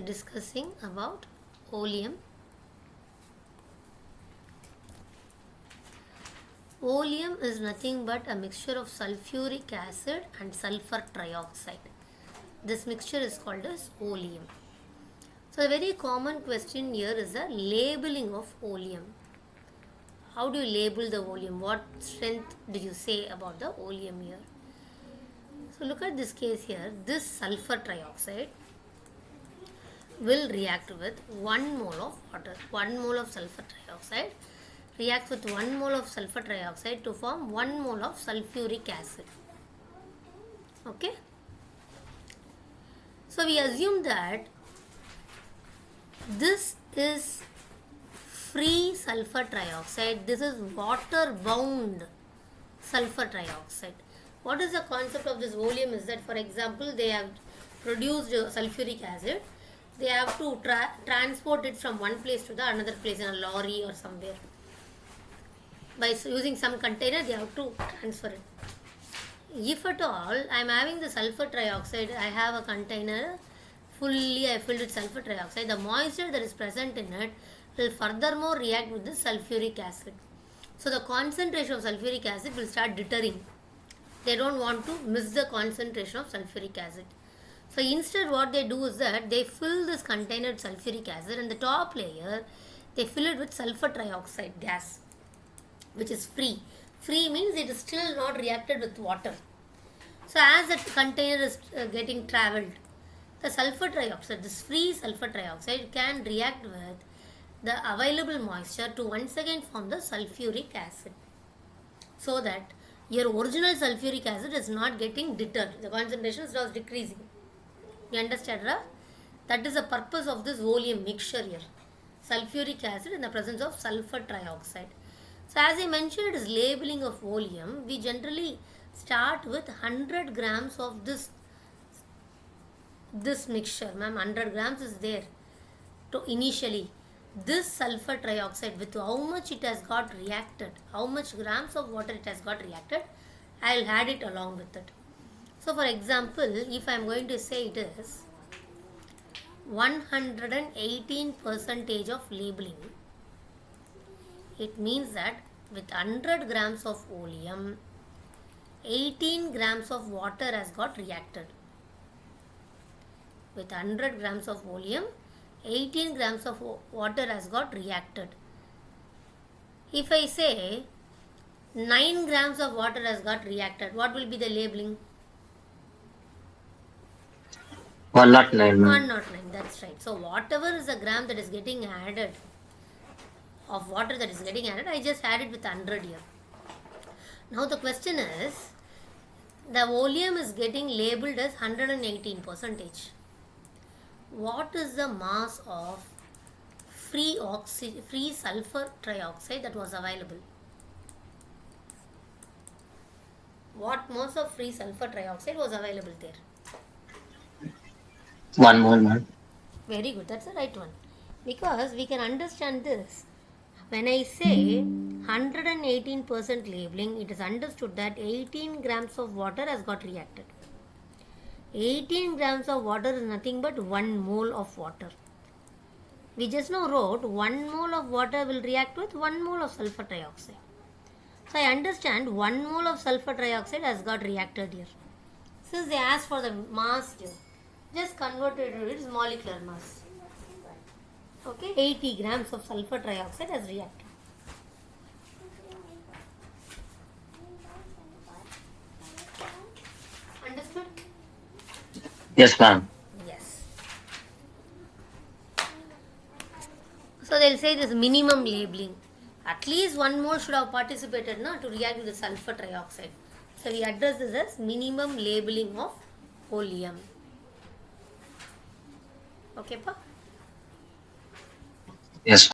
discussing about oleum. Oleum is nothing but a mixture of sulphuric acid and sulfur trioxide. This mixture is called as oleum. So a very common question here is the labeling of oleum. How do you label the oleum? What strength did you say about the oleum here? So look at this case here. This sulfur trioxide will react with 1 mole of water. 1 mole of sulfur trioxide reacts with 1 mole of sulfur trioxide to form 1 mole of sulphuric acid. Okay. So we assume that this is free sulfur trioxide. This is water bound sulfur trioxide. What is the concept of this oleum is that, for example, they have produced sulphuric acid. They have to transport it from one place to the another place in a lorry or somewhere. By using some container, they have to transfer it. If at all I am having the sulfur trioxide, I have a container fully I filled with sulfur trioxide. The moisture that is present in it will furthermore react with the sulphuric acid. So the concentration of sulphuric acid will start deterring. They don't want to miss the concentration of sulphuric acid. So instead what they do is that they fill this container with sulphuric acid, and the top layer they fill it with sulfur trioxide gas, which is free. Free means it is still not reacted with water. So as that container is getting travelled, the sulfur trioxide, this free sulfur trioxide can react with the available moisture to once again form the sulphuric acid, so that your original sulphuric acid is not getting deterred. The concentration is not decreasing. You understand, right? That is the purpose of this oleum mixture here. Sulphuric acid in the presence of sulfur trioxide. So as I mentioned, it is labeling of oleum. We generally start with 100 grams of this mixture. Ma'am, 100 grams is there. So initially, this sulfur trioxide, with how much it has got reacted, how much grams of water it has got reacted, I will add it along with it. So for example, if I am going to say it is 118% of labeling, it means that with 100 grams of oleum, 18 grams of water has got reacted. With 100 grams of oleum, 18 grams of water has got reacted. If I say 9 grams of water has got reacted, what will be the labeling? 109. 109, that's right. So whatever is the gram that is getting added, of water that is getting added, I just add it with 100 here. Now the question is, the oleum is getting labeled as 118%. What is the mass of free sulfur trioxide that was available? What mass of free sulfur trioxide was available there? 1 mole, ma'am. Very good, that's the right one. Because we can understand this. When I say 118% labeling, it is understood that 18 grams of water has got reacted. 18 grams of water is nothing but 1 mole of water. We just now wrote 1 mole of water will react with 1 mole of sulfur trioxide. So I understand 1 mole of sulfur trioxide has got reacted here. Since they asked for the mass here, just convert it to its molecular mass. Okay, 80 grams of sulfur trioxide has reacted. Understood? Yes, ma'am. Yes. So they'll say this minimum labeling. At least 1 mole should have participated to react with the sulfur trioxide. So we address this as minimum labeling of oleum. Okay, pa? Yes.